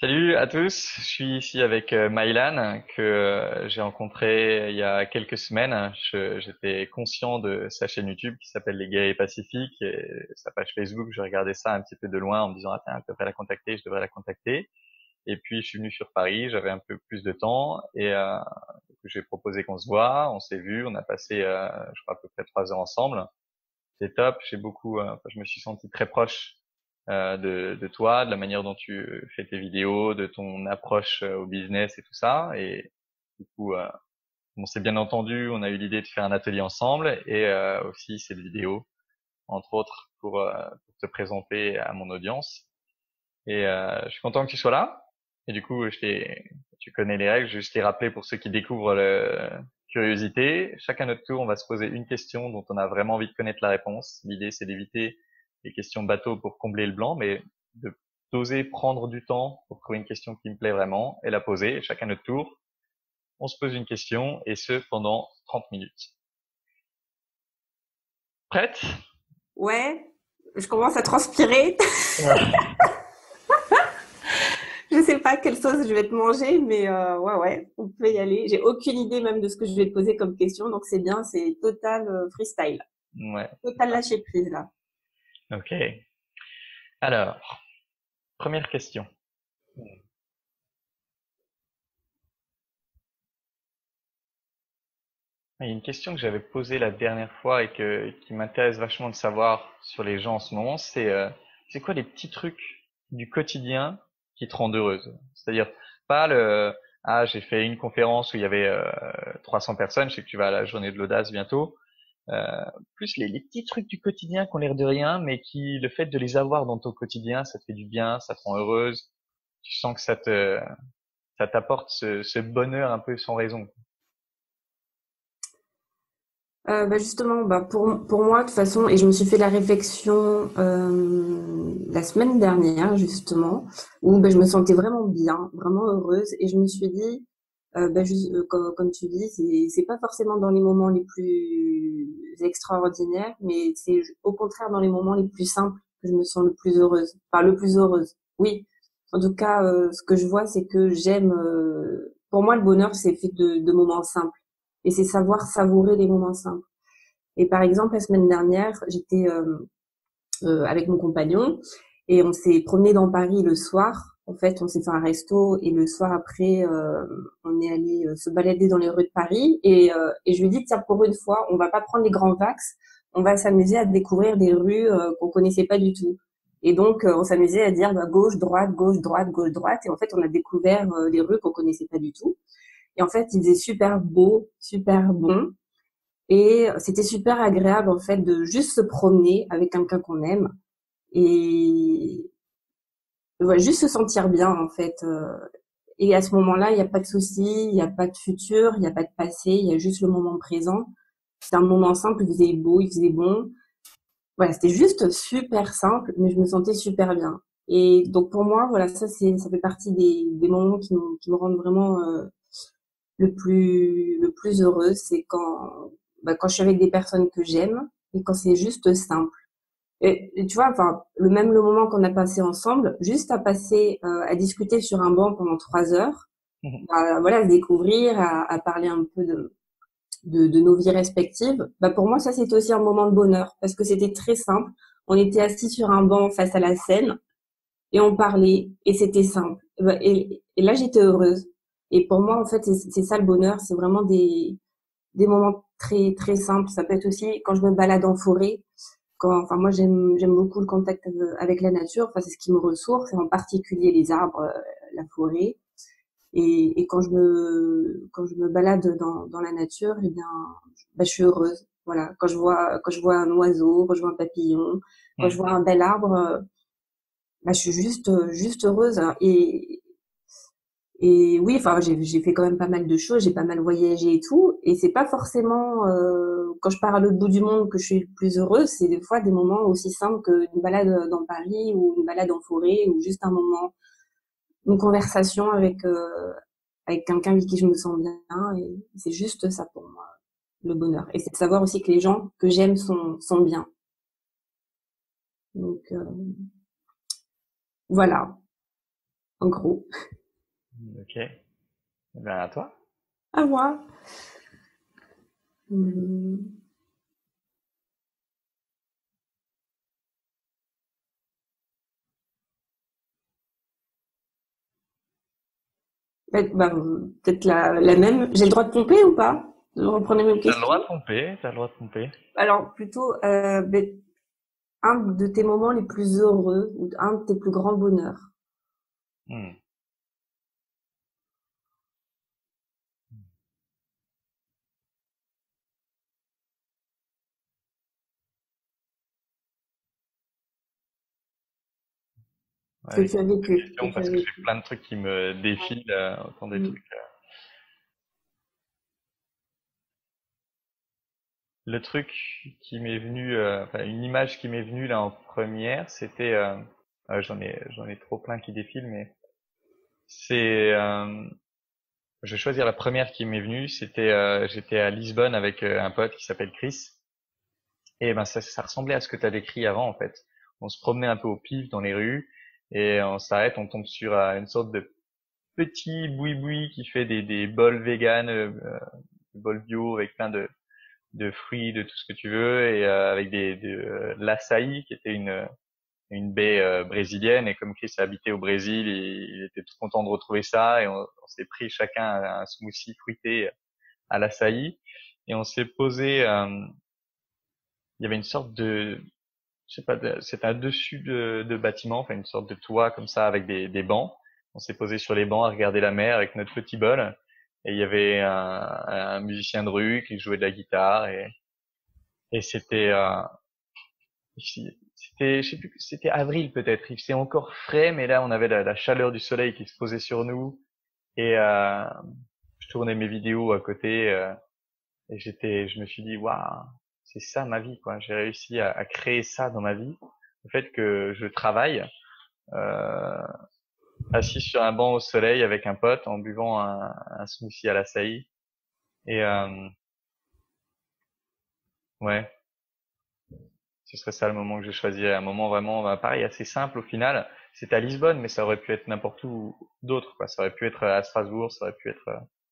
Salut à tous, je suis ici avec Maïlan que j'ai rencontré il y a quelques semaines. J'étais conscient de sa chaîne YouTube qui s'appelle Les Gays Pacifiques et sa page Facebook. Je regardais ça un petit peu de loin en me disant ah tiens, je devrais la contacter, je devrais la contacter. Et puis je suis venu sur Paris, j'avais un peu plus de temps et j'ai proposé qu'on se voit. On s'est vu, on a passé je crois à peu près 3 heures ensemble. C'est top, je me suis senti très proche de toi, de la manière dont tu fais tes vidéos, de ton approche au business et tout ça. Et du coup, on s'est bien entendu, on a eu l'idée de faire un atelier ensemble et aussi cette vidéo, entre autres, pour te présenter à mon audience. Et je suis content que tu sois là. Et du coup, tu connais les règles, je vais juste les rappeler pour ceux qui découvrent le curiosité. Chacun notre tour, on va se poser une question dont on a vraiment envie de connaître la réponse. L'idée, c'est d'éviter les questions bateau pour combler le blanc, mais de d'oser prendre du temps pour trouver une question qui me plaît vraiment et la poser. Chacun notre tour, on se pose une question et ce pendant 30 minutes. Prête? Ouais, je commence à transpirer. Ouais. Je sais pas quelle sauce je vais te manger, mais ouais, on peut y aller. J'ai aucune idée même de ce que je vais te poser comme question, donc c'est bien, c'est total freestyle, Ouais. total lâcher prise là. Ok. Alors, première question. Il y a une question que j'avais posée la dernière fois et qui m'intéresse vachement de savoir sur les gens en ce moment, c'est quoi les petits trucs du quotidien qui te rendent heureuse? C'est-à-dire pas ah j'ai fait une conférence où il y avait 300 personnes, je sais que tu vas à la journée de l'audace bientôt, plus les petits trucs du quotidien qui ont l'air de rien, mais qui le fait de les avoir dans ton quotidien, ça te fait du bien, ça te rend heureuse, tu sens que ça t'apporte ce bonheur un peu sans raison. Justement, pour moi, de toute façon, et je me suis fait la réflexion la semaine dernière, justement, où je me sentais vraiment bien, vraiment heureuse, et je me suis dit, comme tu dis, c'est pas forcément dans les moments les plus extraordinaires, mais c'est au contraire dans les moments les plus simples que je me sens le plus heureuse, enfin le plus heureuse. Oui, en tout cas, ce que je vois, c'est que j'aime. Pour moi, le bonheur, c'est fait de moments simples, et c'est savoir savourer les moments simples. Et par exemple, la semaine dernière, j'étais avec mon compagnon et on s'est promené dans Paris le soir. En fait, on s'est fait un resto et le soir après, on est allé se balader dans les rues de Paris et je lui dis tiens pour une fois, on va pas prendre les grands axes, on va s'amuser à découvrir des rues qu'on connaissait pas du tout. Et donc on s'amusait à dire gauche droite gauche droite gauche droite et en fait on a découvert des rues qu'on connaissait pas du tout. Et en fait il faisait super beau, super bon. Et c'était super agréable en fait de juste se promener avec quelqu'un qu'on aime et ouais, juste se sentir bien en fait. Et à ce moment-là, il n'y a pas de souci, il n'y a pas de futur, il n'y a pas de passé, il y a juste le moment présent. C'était un moment simple, il faisait beau, il faisait bon. Voilà, c'était juste super simple, mais je me sentais super bien. Et donc pour moi, voilà, ça fait partie des moments qui me rendent vraiment le plus heureuse, c'est quand je suis avec des personnes que j'aime et quand c'est juste simple. Et tu vois, enfin, le moment qu'on a passé ensemble, juste à passer, à discuter sur un banc pendant 3 heures, voilà, à se découvrir, à parler un peu de nos vies respectives, pour moi, ça, c'était aussi un moment de bonheur parce que c'était très simple. On était assis sur un banc face à la Seine et on parlait et c'était simple. Et là, j'étais heureuse. Et pour moi, en fait, c'est ça le bonheur, c'est vraiment des moments très très simples. Ça peut être aussi quand je me balade en forêt. Enfin, moi, j'aime beaucoup le contact avec la nature. Enfin, c'est ce qui me ressource, et en particulier les arbres, la forêt. Et quand je me balade dans la nature, eh bien, je suis heureuse. Voilà, quand je vois un oiseau, quand je vois un papillon, quand je vois un bel arbre, je suis juste heureuse. Et oui, enfin, j'ai fait quand même pas mal de choses, j'ai pas mal voyagé et tout. Et c'est pas forcément quand je pars à l'autre bout du monde que je suis le plus heureuse. C'est des fois des moments aussi simples qu'une balade dans Paris ou une balade en forêt ou juste un moment, une conversation avec quelqu'un avec qui je me sens bien. Et c'est juste ça pour moi, le bonheur. Et c'est de savoir aussi que les gens que j'aime sont bien. Donc voilà. en gros. Ok. Eh ben, à toi. À moi. Hum, peut-être la même. J'ai le droit de pomper ou pas? De reprendre les mêmes T'as le droit de questions? pomper, t'as le droit de pomper. Alors, plutôt, un de tes moments les plus heureux ou un de tes plus grands bonheurs. Hmm. Que Ouais, tu as vécu, que question tu as parce que j'ai vécu. plein de trucs qui me défilent, autant des Mm. trucs. Le truc qui m'est venu, enfin, une image qui m'est venue là en première, c'était, j'en ai trop plein qui défilent, mais c'est, je vais choisir la première qui m'est venue. C'était, j'étais à Lisbonne avec un pote qui s'appelle Chris, et ben ça ressemblait à ce que tu as décrit avant en fait. On se promenait un peu au pif dans les rues et on s'arrête, on tombe sur une sorte de petit boui-boui qui fait des bols vegan, des bols bio avec plein de fruits, de tout ce que tu veux, et avec de l'açaï qui était une baie brésilienne. Et comme Chris a habité au Brésil, il était tout content de retrouver ça. Et on s'est pris chacun un smoothie fruité à l'açaï. Et on s'est posé. Il y avait une sorte de, je sais pas, c'était un dessus de bâtiment, enfin une sorte de toit comme ça avec des bancs. On s'est posé sur les bancs à regarder la mer avec notre petit bol. Et il y avait un musicien de rue qui jouait de la guitare et c'était c'était, je sais plus, c'était avril peut-être. Il faisait encore frais, mais là on avait la chaleur du soleil qui se posait sur nous et je tournais mes vidéos à côté et je me suis dit waouh, c'est ça ma vie quoi. J'ai réussi à créer ça dans ma vie. Le fait que je travaille euh, assis sur un banc au soleil avec un pote en buvant un smoothie à l'açaï et ouais, ce serait ça le moment que je choisirais. Un moment vraiment, pareil, assez simple au final. C'était à Lisbonne, mais ça aurait pu être n'importe où d'autre, quoi. Ça aurait pu être à Strasbourg, ça aurait pu être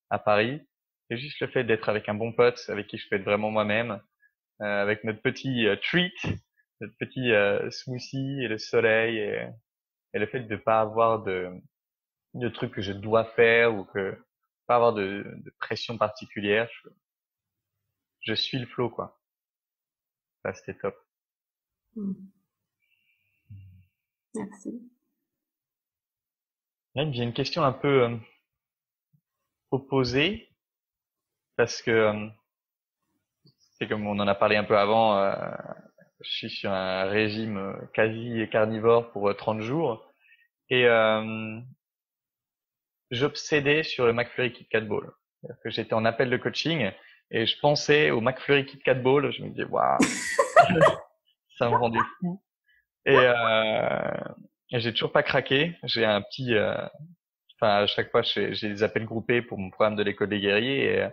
à Paris. Et juste le fait d'être avec un bon pote, avec qui je peux être vraiment moi-même, avec notre petit treat, notre petit smoothie et le soleil et le fait de pas avoir de trucs que je dois faire ou que pas avoir de pression particulière. Je suis le flow, quoi. Ça, c'était top. Mm. Merci. Là, il me vient une question un peu opposée parce que c'est comme on en a parlé un peu avant, je suis sur un régime quasi carnivore pour 30 jours et j'obsédais sur le McFlurry Kit Kat Ball. C'est-à-dire que j'étais en appel de coaching et je pensais au McFlurry Kit Kat Ball, je me disais waouh, ça me rendait fou et j'ai toujours pas craqué. J'ai un petit enfin à chaque fois j'ai des appels groupés pour mon programme de l'école des guerriers et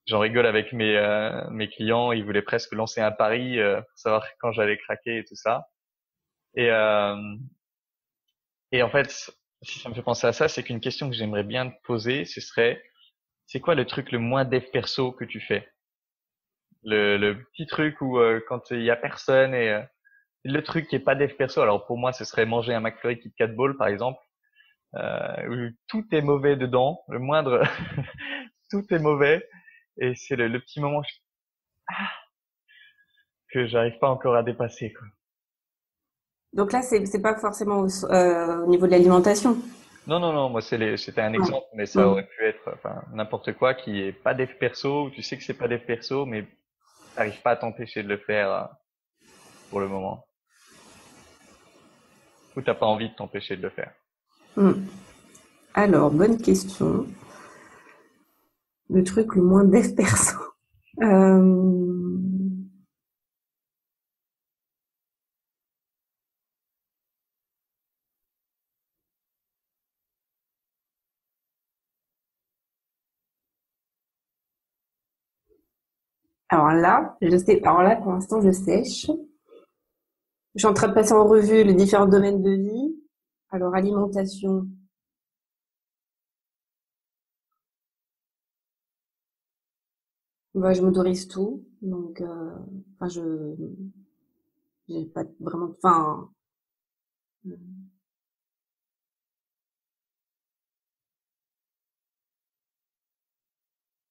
j'en rigole avec mes clients, ils voulaient presque lancer un pari pour savoir quand j'allais craquer et tout ça. Et et en fait, si ça me fait penser à ça, c'est qu'une question que j'aimerais bien te poser, ce serait c'est quoi le truc le moins dev perso que tu fais? Le petit truc où quand il y a personne et le truc qui est pas dev perso. Alors pour moi, ce serait manger un McFlurry Kit Kat Ball par exemple, où tout est mauvais dedans, le moindre tout est mauvais et c'est le petit moment que j'arrive pas encore à dépasser quoi. Donc là, c'est pas forcément au niveau de l'alimentation. Non, non, non, moi c'était un Ouais. exemple, mais ça Mm. aurait pu être enfin n'importe quoi qui est pas dev perso, où tu sais que c'est pas dev perso, mais t'arrives pas à t'empêcher de le faire pour le moment. Ou t'as pas envie de t'empêcher de le faire. Mm. Alors, bonne question. Le truc le moins dev perso. Euh, alors là, je sais. Alors là, pour l'instant, je sèche. Je suis en train de passer en revue les différents domaines de vie. Alors, alimentation. Bah, je m'autorise tout, donc enfin j'ai pas vraiment, enfin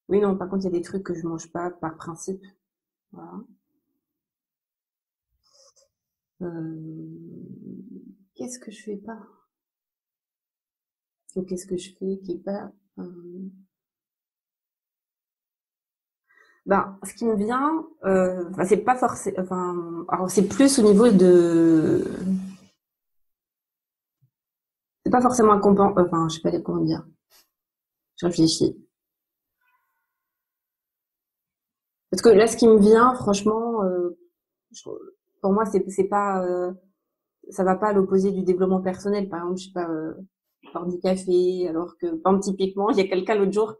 oui non, par contre il y a des trucs que je mange pas par principe, voilà. Qu'est-ce que je fais pas? Ou qu'est-ce que je fais qui est pas ben, ce qui me vient, enfin, c'est pas forcément, enfin, alors c'est plus au niveau de, c'est pas forcément un enfin, je sais pas comment dire. Je réfléchis. Parce que là, ce qui me vient, franchement, je- pour moi, c'est pas, ça va pas à l'opposé du développement personnel. Par exemple, je sais pas, boire du café, alors que, par exemple, typiquement, il y a quelqu'un l'autre jour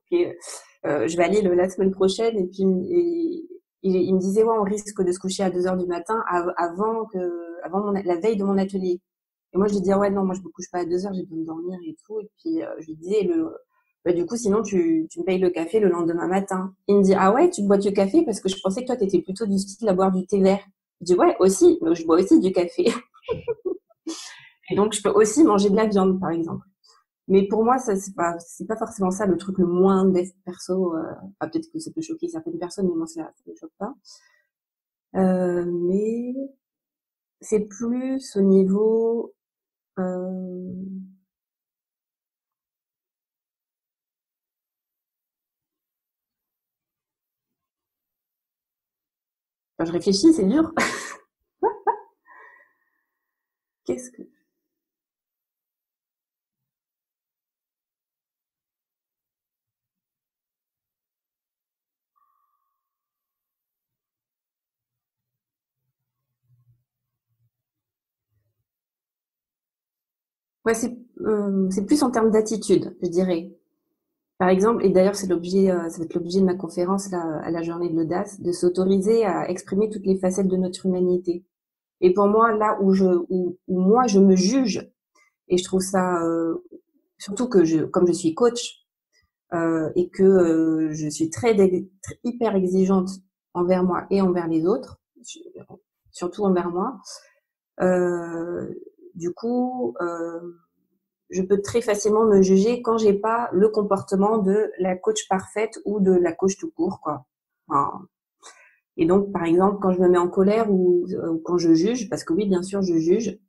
je vais aller la semaine prochaine, et puis il me disait, ouais, on risque de se coucher à 2 heures du matin avant la veille de mon atelier. Et moi, je lui dis, ah ouais, non, moi, je me couche pas à 2 heures, j'ai besoin de dormir et tout. Et puis, je lui disais, bah, du coup, sinon, tu me payes le café le lendemain matin. Il me dit, ah ouais, tu bois du café parce que je pensais que toi, t'étais plutôt du style à boire du thé vert. Je dis, ouais, aussi, mais je bois aussi du café. Et donc, je peux aussi manger de la viande, par exemple. Mais pour moi, ça, c'est pas forcément ça le truc le moins perso. Enfin, peut-être que ça peut choquer certaines personnes, mais moi, ça me choque pas. Mais c'est plus au niveau, euh, enfin, je réfléchis, c'est dur. Qu'est-ce que Ouais, c'est plus en termes d'attitude, je dirais. Par exemple, et d'ailleurs c'est l'objet, ça va être l'objet de ma conférence là, à la journée de l'audace, de s'autoriser à exprimer toutes les facettes de notre humanité. Et pour moi, là où moi je me juge, et je trouve ça, surtout que comme je suis coach et que je suis hyper exigeante envers moi et envers les autres, surtout envers moi. Euh, du coup, je peux très facilement me juger quand j'ai pas le comportement de la coach parfaite ou de la coach tout court, quoi. Enfin, et donc, par exemple, quand je me mets en colère ou quand je juge, parce que oui, bien sûr, je juge.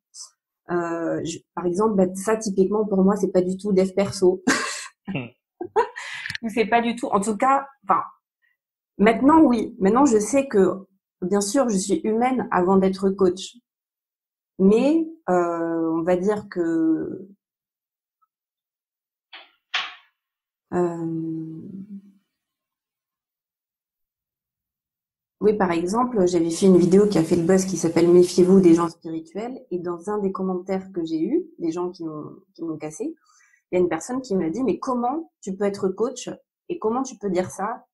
Par exemple, bah, ça, typiquement, pour moi, c'est pas du tout dev perso. Ou c'est pas du tout. En tout cas, enfin, maintenant, oui. Maintenant, je sais que, bien sûr, je suis humaine avant d'être coach. Mais on va dire que euh, oui, par exemple, j'avais fait une vidéo qui a fait le buzz qui s'appelle Méfiez-vous des gens spirituels. Et dans un des commentaires que j'ai eu, des gens qui m'ont cassé, il y a une personne qui m'a dit, mais comment tu peux être coach et comment tu peux dire ça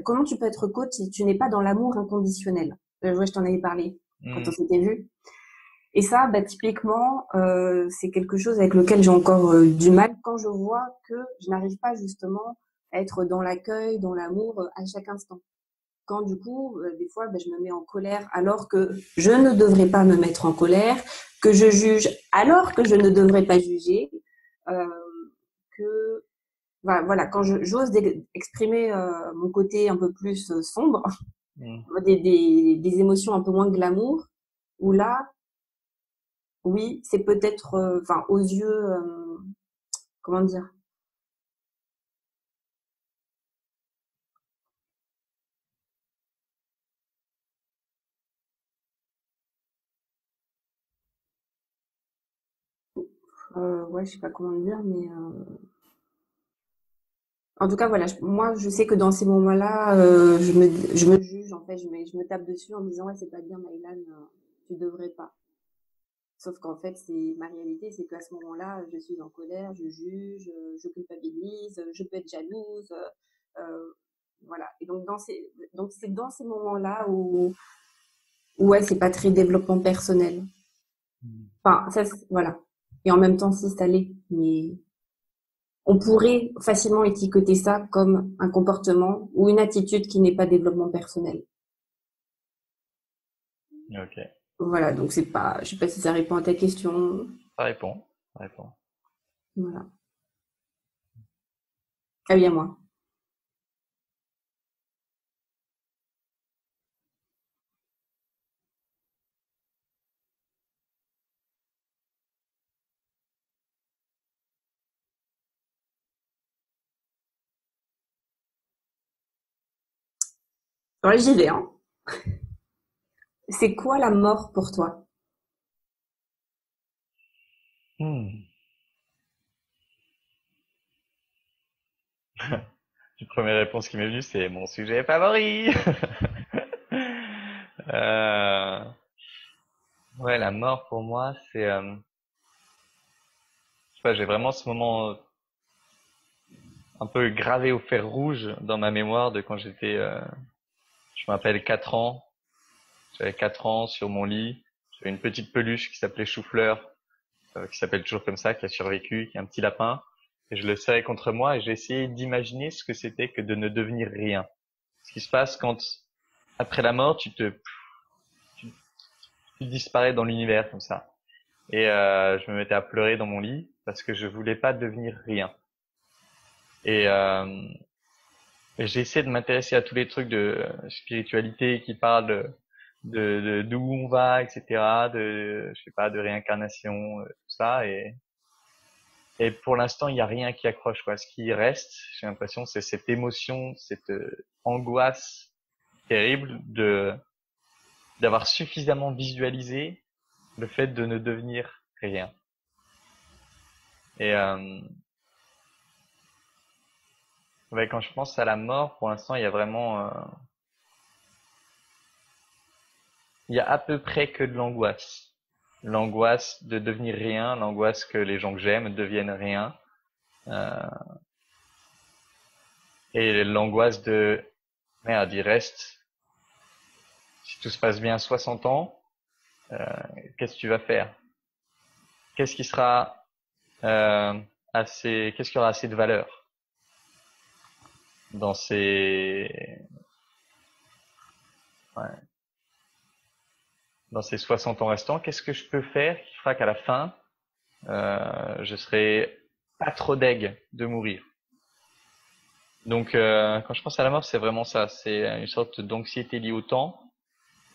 comment tu peux être coach si tu n'es pas dans l'amour inconditionnel? Ouais, je t'en avais parlé quand on Hmm. s'était vu. Et ça, bah, typiquement, c'est quelque chose avec lequel j'ai encore du mal quand je vois que je n'arrive pas justement à être dans l'accueil, dans l'amour à chaque instant. Quand du coup, des fois, ben, je me mets en colère alors que je ne devrais pas me mettre en colère, que je juge alors que je ne devrais pas juger, euh, que voilà, quand j'ose exprimer mon côté un peu plus sombre, Hmm. des émotions un peu moins glamour, où là, oui, c'est peut-être, enfin, aux yeux, comment dire, ouais, je sais pas comment dire, mais en tout cas, voilà, moi, je sais que dans ces moments-là, je me juge, en fait, je me tape dessus en me disant, ouais, c'est pas bien, Maïlan, tu devrais pas. Sauf qu'en fait, c'est ma réalité, c'est qu'à ce moment-là, je suis en colère, je juge, je culpabilise, je peux être jalouse, voilà. Et donc, donc c'est dans ces moments-là où ouais, c'est pas très développement personnel. Hmm. Enfin, ça, voilà. Et en même temps, si, ça l'est. Mais on pourrait facilement étiqueter ça comme un comportement ou une attitude qui n'est pas développement personnel. Ok, Voilà, donc c'est pas, je sais pas si ça répond à ta question. ça répond, ça répond. Voilà. Ah oui, à moi. Alors là, j'y vais, hein. C'est quoi la mort pour toi? Hmm. La première réponse qui m'est venue, c'est mon sujet favori. Euh, ouais, la mort pour moi, c'est, je sais pas, j'ai vraiment ce moment un peu gravé au fer rouge dans ma mémoire de quand j'étais, je me rappelle 4 ans. J'avais 4 ans sur mon lit. J'avais une petite peluche qui s'appelait Chou-Fleur, qui s'appelle toujours comme ça, qui a survécu, qui est un petit lapin. Et je le serrais contre moi et j'ai essayé d'imaginer ce que c'était que de ne devenir rien. Ce qui se passe quand, après la mort, tu, tu disparais dans l'univers comme ça. Et je me mettais à pleurer dans mon lit parce que je voulais pas devenir rien. Et, j'ai essayé de m'intéresser à tous les trucs de spiritualité qui parlent d'où on va, etc., de, je sais pas, de réincarnation, tout ça. Et pour l'instant, il n'y a rien qui accroche, quoi. Ce qui reste, j'ai l'impression, c'est cette émotion, cette angoisse terrible d'avoir suffisamment visualisé le fait de ne devenir rien. Et ouais, quand je pense à la mort, pour l'instant, il y a vraiment, il y a à peu près que de l'angoisse. L'angoisse de devenir rien, l'angoisse que les gens que j'aime deviennent rien, euh, et l'angoisse de merde, il reste, si tout se passe bien, 60 ans, euh, qu'est-ce que tu vas faire? Qu'est-ce qui sera qu'est-ce qui aura assez de valeur dans ouais, dans ces 60 ans restants? Qu'est-ce que je peux faire qui fera qu'à la fin, je serai pas trop deg de mourir? Donc, quand je pense à la mort, c'est vraiment ça. C'est une sorte d'anxiété liée au temps.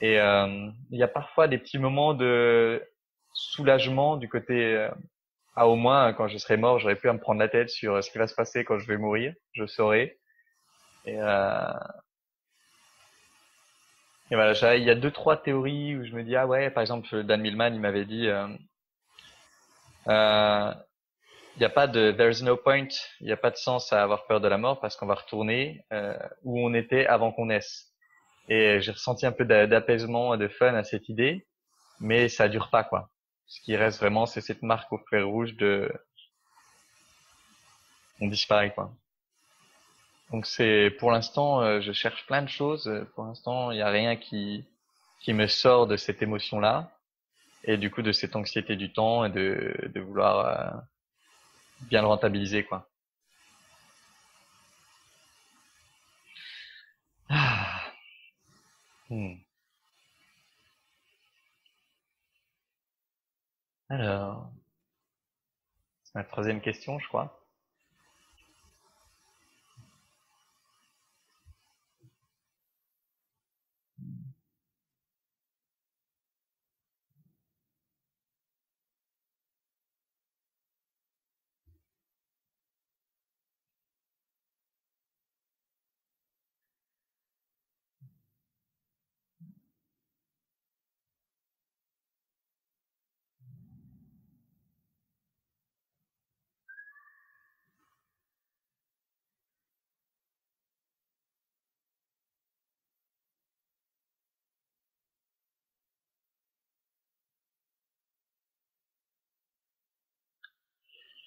Et il y a parfois des petits moments de soulagement du côté ah, au moins quand je serai mort, j'aurai plus à me prendre la tête sur ce qui va se passer quand je vais mourir. Je saurai. Et, voilà, il y a deux trois théories où je me dis ah ouais, par exemple Dan Millman, il m'avait dit euh, il n'y a pas de there's no point, il n'y a pas de sens à avoir peur de la mort parce qu'on va retourner où on était avant qu'on naisse. Et j'ai ressenti un peu d'apaisement et de fun à cette idée, mais ça dure pas, quoi. Ce qui reste vraiment, c'est cette marque au fer rouge de on disparaît, quoi. Donc c'est pour l'instant, je cherche plein de choses. Pour l'instant, il n'y a rien qui me sort de cette émotion-là et du coup de cette anxiété du temps et de vouloir bien le rentabiliser, quoi. Ah. Hmm. Alors, c'est ma troisième question, je crois.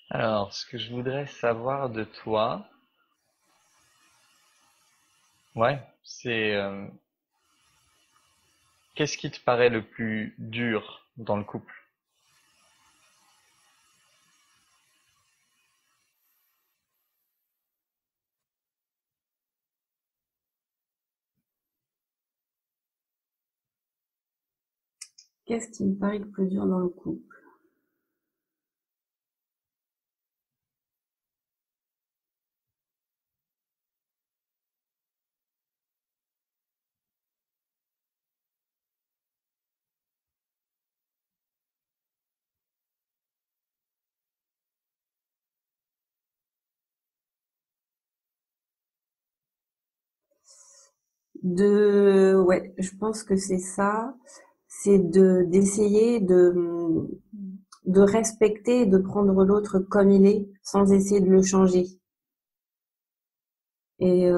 Alors, ce que je voudrais savoir de toi, ouais, c'est qu'est-ce qui te paraît le plus dur dans le couple? Qu'est-ce qui me paraît le plus dur dans le couple? Ouais, je pense que c'est ça. C'est d'essayer de respecter et de prendre l'autre comme il est, sans essayer de le changer. Et,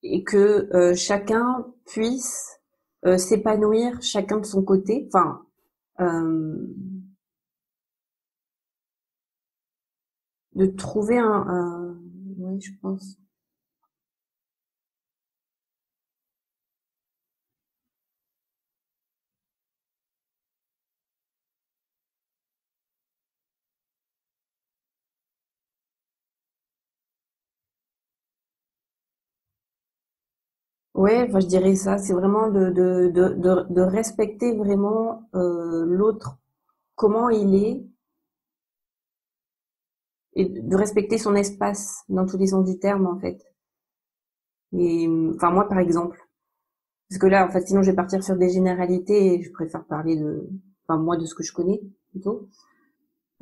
et que chacun puisse s'épanouir chacun de son côté. Enfin, de trouver oui, je pense. Ouais, enfin, je dirais ça. C'est vraiment de respecter vraiment l'autre, comment il est, et de respecter son espace dans tous les sens du terme, en fait. Et enfin, moi, par exemple, parce que là, en fait, sinon, je vais partir sur des généralités et je préfère parler enfin, moi, de ce que je connais plutôt.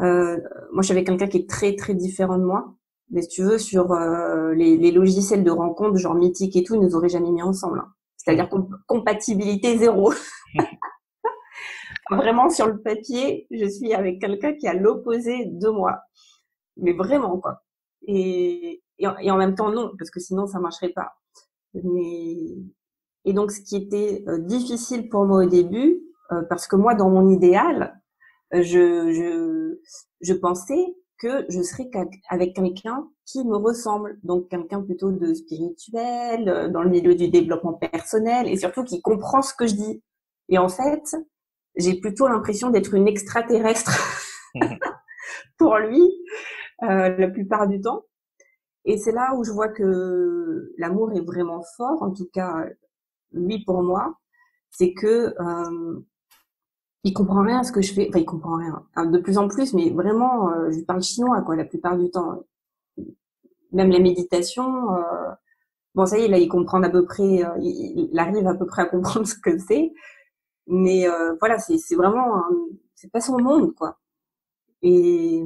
Euh, Moi, je suis avec quelqu'un qui est très, très différent de moi. Mais si tu veux, sur les logiciels de rencontre, genre Mythique et tout, ils nous auraient jamais mis ensemble, hein. C'est-à-dire compatibilité zéro. Vraiment, sur le papier, je suis avec quelqu'un qui a l'opposé de moi. Mais vraiment, quoi. Et en même temps, non, parce que sinon, ça marcherait pas. Mais, et donc, ce qui était difficile pour moi au début, parce que moi, dans mon idéal, je pensais que je serais avec quelqu'un qui me ressemble, donc quelqu'un plutôt de spirituel, dans le milieu du développement personnel, et surtout qui comprend ce que je dis. Et en fait, j'ai plutôt l'impression d'être une extraterrestre pour lui, la plupart du temps. Et c'est là où je vois que l'amour est vraiment fort, en tout cas, lui pour moi, c'est que il comprend rien à ce que je fais. Enfin, il comprend rien. Enfin, de plus en plus, mais vraiment, je lui parle chinois, quoi, la plupart du temps. Même la méditation, bon, ça y est, là, il comprend à peu près, il arrive à peu près à comprendre ce que c'est. Mais voilà, c'est vraiment, c'est pas son monde, quoi. Et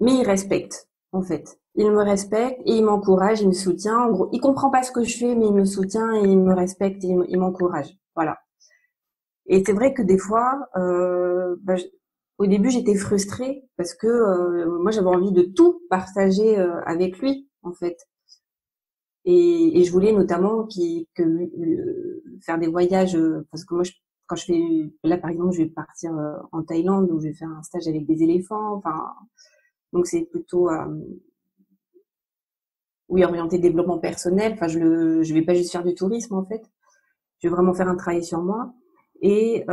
mais il respecte, en fait. Il me respecte et il m'encourage, il me soutient. En gros, il comprend pas ce que je fais, mais il me soutient et il me respecte et il m'encourage. Voilà. Et c'est vrai que des fois, au début, j'étais frustrée parce que moi, j'avais envie de tout partager avec lui, en fait. Et je voulais notamment faire des voyages, parce que moi, quand je fais, là, par exemple, je vais partir en Thaïlande où je vais faire un stage avec des éléphants. Enfin, donc c'est plutôt oui, orienté développement personnel. Enfin, je vais pas juste faire du tourisme, en fait. Je vais vraiment faire un travail sur moi. Et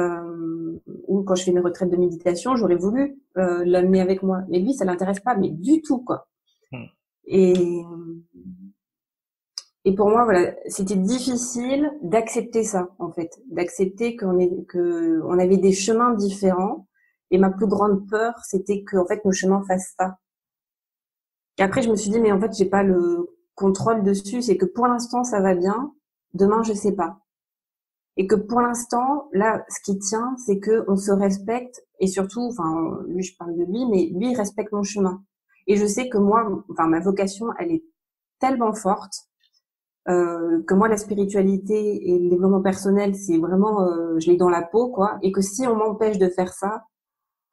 ou quand je fais mes retraites de méditation, j'aurais voulu l'amener avec moi. Mais lui, ça l'intéresse pas, mais du tout, quoi. Et et pour moi, voilà, c'était difficile d'accepter ça, en fait, d'accepter que on avait des chemins différents. Et ma plus grande peur, c'était que en fait nos chemins fassent ça. Et après, je me suis dit, mais en fait, j'ai pas le contrôle dessus. C'est que pour l'instant, ça va bien. Demain, je sais pas. Et que pour l'instant, là, ce qui tient, c'est que on se respecte et surtout, enfin, lui, je parle de lui, mais lui, il respecte mon chemin. Et je sais que moi, enfin, ma vocation, elle est tellement forte que moi, la spiritualité et le développement personnel, c'est vraiment, je l'ai dans la peau, quoi. Et que si on m'empêche de faire ça,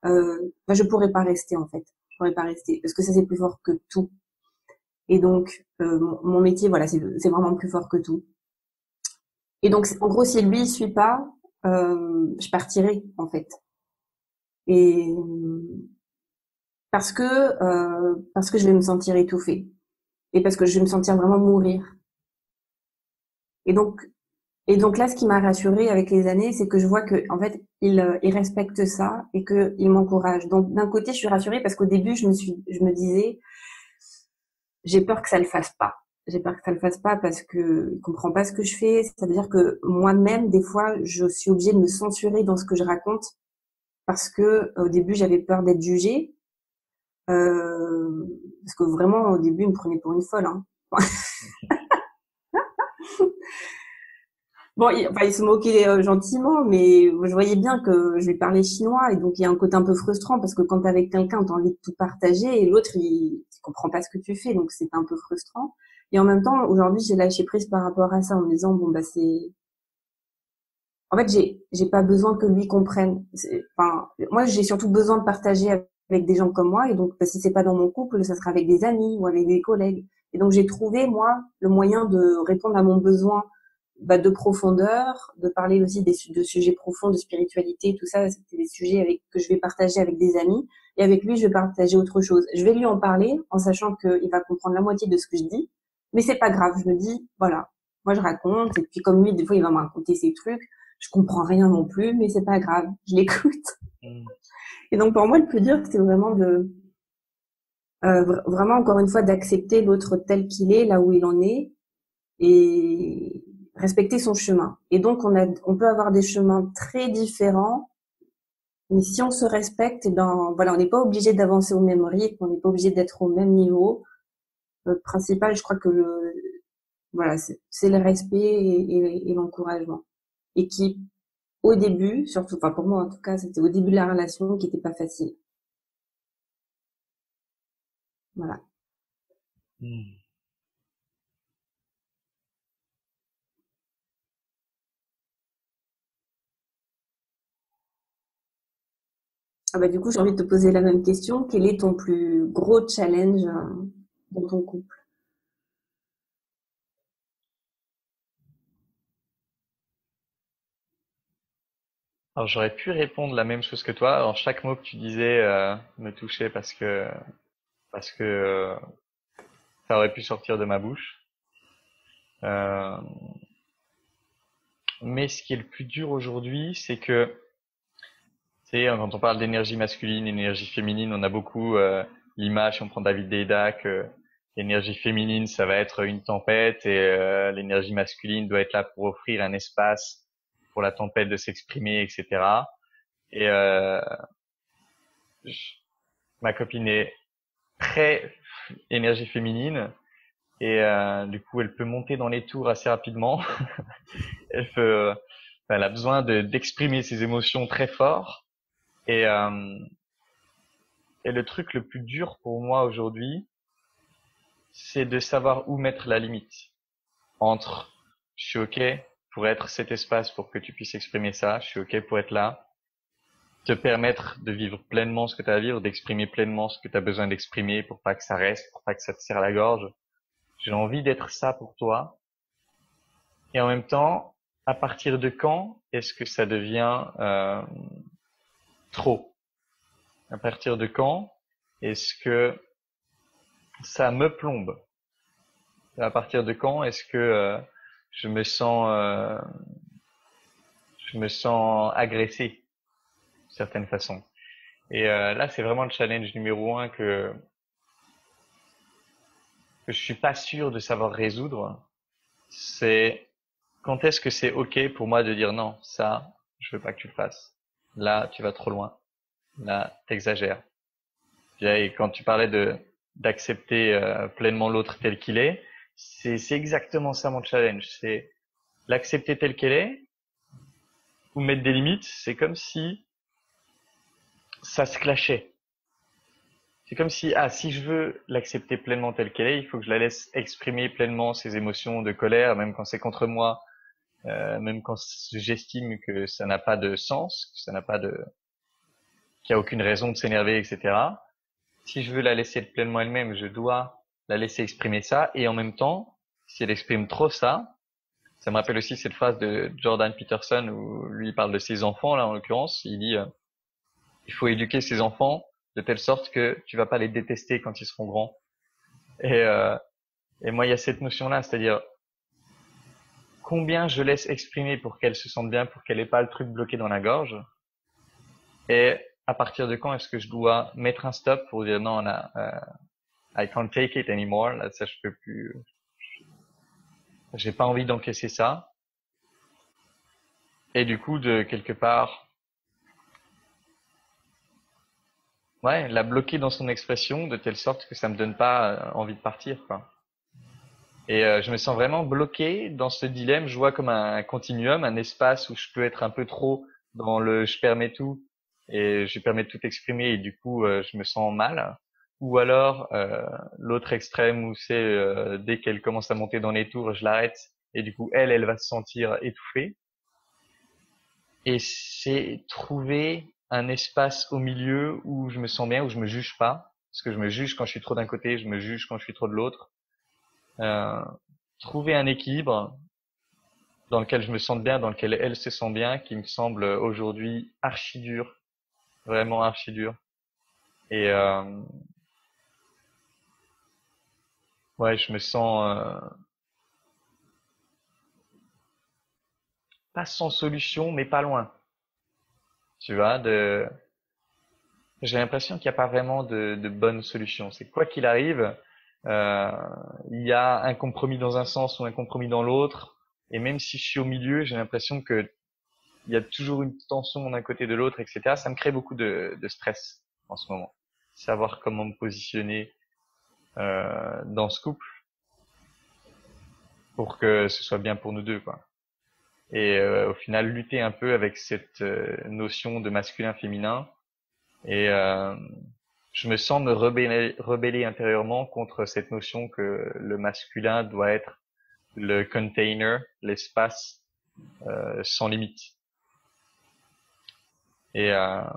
je pourrais pas rester en fait. Je pourrais pas rester parce que ça, c'est plus fort que tout. Et donc, mon métier, voilà, c'est vraiment plus fort que tout. Et donc, en gros, si lui, il suit pas, je partirai en fait. Et parce que je vais me sentir étouffée et parce que je vais me sentir vraiment mourir. Et donc et donc là, ce qui m'a rassurée avec les années, c'est que je vois que en fait, il respecte ça et que il m'encourage. Donc d'un côté, je suis rassurée parce qu'au début, je me disais, j'ai peur que ça le fasse pas. J'ai peur que ça le fasse pas parce que il comprend pas ce que je fais. Ça veut dire que moi-même, des fois, je suis obligée de me censurer dans ce que je raconte parce que au début, j'avais peur d'être jugée. Parce que vraiment, au début, il me prenait pour une folle, hein. Bon, enfin, il se moquait gentiment, mais je voyais bien que je lui parlais chinois et donc il y a un côté un peu frustrant parce que quand t'es avec quelqu'un, t'as envie de tout partager et l'autre, il comprend pas ce que tu fais, donc c'est un peu frustrant. Et en même temps, aujourd'hui, j'ai lâché prise par rapport à ça en me disant, bon, bah, en fait, j'ai pas besoin que lui comprenne. Enfin, moi, j'ai surtout besoin de partager avec des gens comme moi et donc, bah, si c'est pas dans mon couple, ça sera avec des amis ou avec des collègues. Et donc, j'ai trouvé, moi, le moyen de répondre à mon besoin bah, de profondeur, de parler aussi de sujets profonds, de spiritualité, tout ça, c'était des sujets que je vais partager avec des amis. Et avec lui, je vais partager autre chose. Je vais lui en parler en sachant qu'il va comprendre la moitié de ce que je dis. Mais c'est pas grave. Je me dis, voilà. Moi, je raconte. Et puis, comme lui, des fois, il va me raconter ses trucs. Je comprends rien non plus, mais c'est pas grave. Je l'écoute. Mm. Et donc, pour moi, le plus dur, c'est vraiment vraiment, encore une fois, d'accepter l'autre tel qu'il est, là où il en est, et respecter son chemin. Et donc, on peut avoir des chemins très différents, mais si on se respecte, eh ben, voilà, on n'est pas obligé d'avancer au même rythme, on n'est pas obligé d'être au même niveau. Le principal, je crois que voilà, c'est le respect et l'encouragement. Et qui, au début, surtout, enfin, pour moi, en tout cas, c'était au début de la relation qui était pas facile. Voilà. Mm. Ah bah, du coup, j'ai envie de te poser la même question. Quel est ton plus gros challenge dans ton couple? Alors j'aurais pu répondre la même chose que toi. Alors chaque mot que tu disais me touchait parce que ça aurait pu sortir de ma bouche. Euh, mais ce qui est le plus dur aujourd'hui, c'est que tu sais, quand on parle d'énergie masculine, énergie féminine, on a beaucoup l'image. Si on prend David Deida, que l'énergie féminine, ça va être une tempête et l'énergie masculine doit être là pour offrir un espace pour la tempête de s'exprimer, etc. Et je- ma copine est très énergie féminine et du coup elle peut monter dans les tours assez rapidement. Elle peut, elle a besoin d'exprimer ses émotions très fort et et le truc le plus dur pour moi aujourd'hui, c'est de savoir où mettre la limite entre je suis ok pour être cet espace pour que tu puisses exprimer ça, je suis ok pour être là, te permettre de vivre pleinement ce que tu as à vivre, d'exprimer pleinement ce que tu as besoin d'exprimer pour pas que ça reste, pour pas que ça te serre la gorge. J'ai envie d'être ça pour toi. Et en même temps, à partir de quand est-ce que ça devient trop? À partir de quand est-ce que ça me plombe? À partir de quand est-ce que je me sens je me sens agressé d'une certaine façon? Et là, c'est vraiment le challenge numéro un que je suis pas sûr de savoir résoudre. C'est quand est-ce que c'est ok pour moi de dire non, ça, je veux pas que tu le fasses. Là, tu vas trop loin. Là, t'exagères. Et quand tu parlais d'accepter pleinement l'autre tel qu'il est, c'est exactement ça mon challenge. C'est l'accepter tel qu'elle est ou mettre des limites. C'est comme si ça se clashait. C'est comme si, ah, si je veux l'accepter pleinement telle qu'elle est, il faut que je la laisse exprimer pleinement ses émotions de colère, même quand c'est contre moi, même quand j'estime que ça n'a pas de sens, que ça n'a pas de, qu'il n'y a aucune raison de s'énerver, etc. Si je veux la laisser être pleinement elle-même, je dois la laisser exprimer ça. Et en même temps, si elle exprime trop ça, ça me rappelle aussi cette phrase de Jordan Peterson où lui il parle de ses enfants, là en l'occurrence. Il dit, il faut éduquer ses enfants de telle sorte que tu vas pas les détester quand ils seront grands. Et, euh, et moi, il y a cette notion-là, c'est-à-dire combien je laisse exprimer pour qu'elle se sente bien, pour qu'elle ait pas le truc bloqué dans la gorge. Et à partir de quand est-ce que je dois mettre un stop pour dire non, I can't take it anymore. Là, ça, je peux plus. J'ai pas envie d'encaisser ça. Et du coup, de quelque part, ouais, la bloquer dans son expression de telle sorte que ça me donne pas envie de partir, quoi. Et je me sens vraiment bloqué dans ce dilemme. Je vois comme un continuum, un espace où je peux être un peu trop dans le je permets tout et je permets de tout exprimer et du coup je me sens mal. Ou alors l'autre extrême où c'est dès qu'elle commence à monter dans les tours, je l'arrête et du coup elle va se sentir étouffée. Et c'est trouver un espace au milieu où je me sens bien, où je me juge pas, parce que je me juge quand je suis trop d'un côté, je me juge quand je suis trop de l'autre. Euh, Trouver un équilibre dans lequel je me sente bien, dans lequel elle se sent bien, qui me semble aujourd'hui archi dur, vraiment archi dur. Et ouais, je me sens pas sans solution, mais pas loin. Tu vois, j'ai l'impression qu'il n'y a pas vraiment de bonne solution. C'est quoi qu'il arrive, euh, il y a un compromis dans un sens ou un compromis dans l'autre. Et même si je suis au milieu, j'ai l'impression que il y a toujours une tension d'un côté de l'autre, etc. Ça me crée beaucoup de stress en ce moment. Savoir comment me positionner dans ce couple pour que ce soit bien pour nous deux, quoi. Et au final, lutter un peu avec cette notion de masculin-féminin. Et je me sens me rebeller intérieurement contre cette notion que le masculin doit être le container, l'espace sans limite. Et à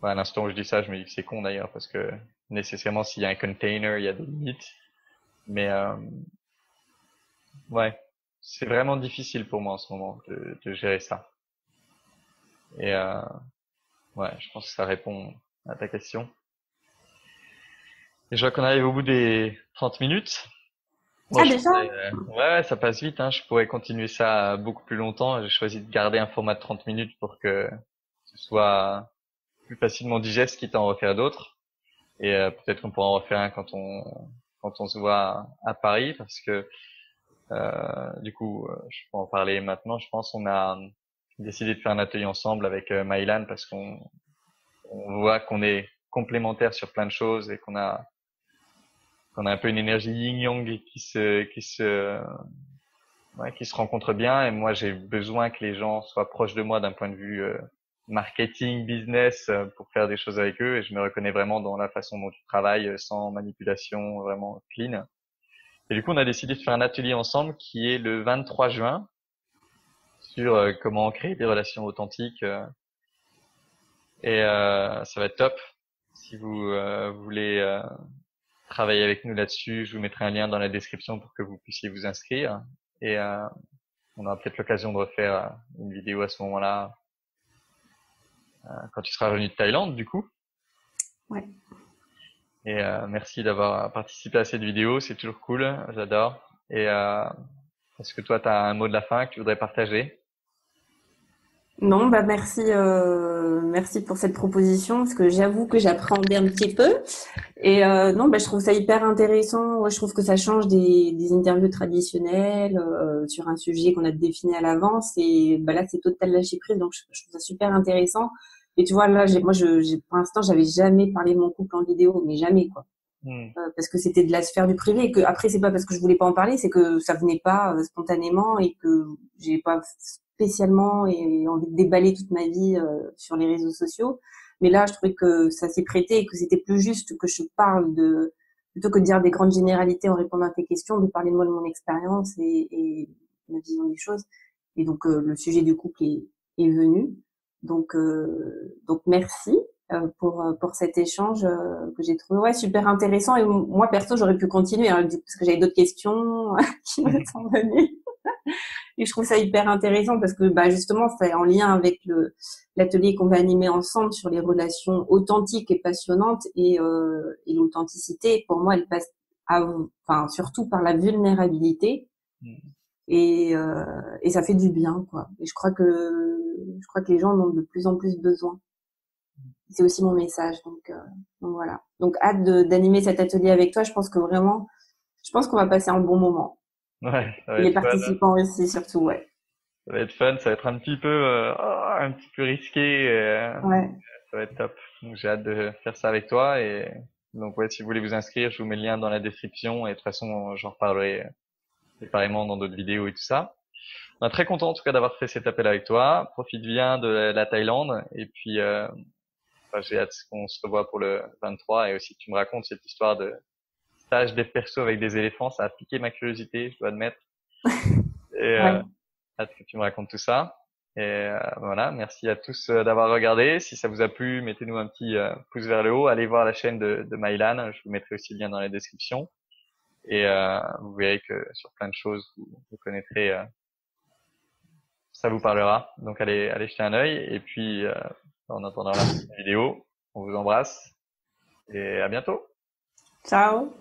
l'instant où je dis ça, je me dis que c'est con d'ailleurs, parce que nécessairement, s'il y a un container, il y a des limites. Mais ouais, c'est vraiment difficile pour moi en ce moment de gérer ça. Et ouais, je pense que ça répond à ta question. Et je vois qu'on arrive au bout des 30 minutes. Moi, Ah, je déjà? pourrais, ouais, ça passe vite, hein. Je pourrais continuer ça beaucoup plus longtemps. J'ai choisi de garder un format de 30 minutes pour que ce soit plus facilement digeste, quitte à en refaire d'autres. Et peut-être qu'on pourra en refaire un quand on se voit à Paris, parce que du coup, je peux en parler maintenant. Je pense qu'on a décidé de faire un atelier ensemble avec Mylan parce qu'on voit qu'on est complémentaires sur plein de choses et qu'on a un peu une énergie yin-yang qui se rencontre bien. Et moi, j'ai besoin que les gens soient proches de moi d'un point de vue marketing, business, pour faire des choses avec eux. Et je me reconnais vraiment dans la façon dont tu travailles, sans manipulation, vraiment clean. Et du coup, on a décidé de faire un atelier ensemble qui est le 23 juin sur comment créer des relations authentiques. Et ça va être top. Si vous voulez travailler avec nous là-dessus, je vous mettrai un lien dans la description pour que vous puissiez vous inscrire. Et on aura peut-être l'occasion de refaire une vidéo à ce moment-là, quand tu seras revenu de Thaïlande, du coup. Ouais. Et merci d'avoir participé à cette vidéo, c'est toujours cool, j'adore. Et est-ce que toi, tu as un mot de la fin que tu voudrais partager? Non, bah merci pour cette proposition parce que j'avoue que j'appréhendais un petit peu. Et non, bah je trouve ça hyper intéressant. Ouais, je trouve que ça change des interviews traditionnelles sur un sujet qu'on a défini à l'avance. Et bah là, c'est total lâcher prise, donc je trouve ça super intéressant. Et tu vois, là, pour l'instant, j'avais jamais parlé de mon couple en vidéo, mais jamais quoi. Hmm. Parce que c'était de la sphère du privé et que après c'est pas parce que je voulais pas en parler, c'est que ça venait pas spontanément et que j'ai pas spécialement envie de déballer toute ma vie sur les réseaux sociaux. Mais là, je trouvais que ça s'est prêté et que c'était plus juste que je parle de plutôt que de dire des grandes généralités en répondant à tes questions, de parler de moi de mon expérience et ma vision des choses. Et donc le sujet du couple est venu. Donc merci pour cet échange que j'ai trouvé ouais super intéressant et moi perso j'aurais pu continuer hein, parce que j'avais d'autres questions qui me sont venues et je trouve ça hyper intéressant parce que bah justement c'est en lien avec le l'atelier qu'on va animer ensemble sur les relations authentiques et passionnantes et l'authenticité pour moi elle passe enfin surtout par la vulnérabilité Hmm. et ça fait du bien quoi et je crois que les gens en ont de plus en plus besoin. C'est aussi mon message. Donc voilà. Donc hâte d'animer cet atelier avec toi. Je pense qu'on va passer un bon moment. Ouais, ça va Les être fun. participants aussi, surtout, ouais. Ça va être fun. Ça va être un petit peu risqué. Ouais. Ça va être top. Donc, j'ai hâte de faire ça avec toi. Et donc, ouais, si vous voulez vous inscrire, je vous mets le lien dans la description. Et de toute façon, j'en reparlerai séparément dans d'autres vidéos et tout ça. On est très content en tout cas d'avoir fait cet appel avec toi. Profite bien de la Thaïlande. Et puis, enfin, j'ai hâte qu'on se revoie pour le 23 et aussi que tu me racontes cette histoire de stage dev perso avec des éléphants. Ça a piqué ma curiosité, je dois admettre. Et Ouais. hâte que tu me racontes tout ça. Et voilà, merci à tous d'avoir regardé. Si ça vous a plu, mettez-nous un petit pouce vers le haut. Allez voir la chaîne de Mylan. Je vous mettrai aussi le lien dans la description. Et vous verrez que sur plein de choses, vous connaîtrez, ça vous parlera. Donc allez jeter un œil. Et puis, en attendant la prochaine vidéo, on vous embrasse et à bientôt. Ciao.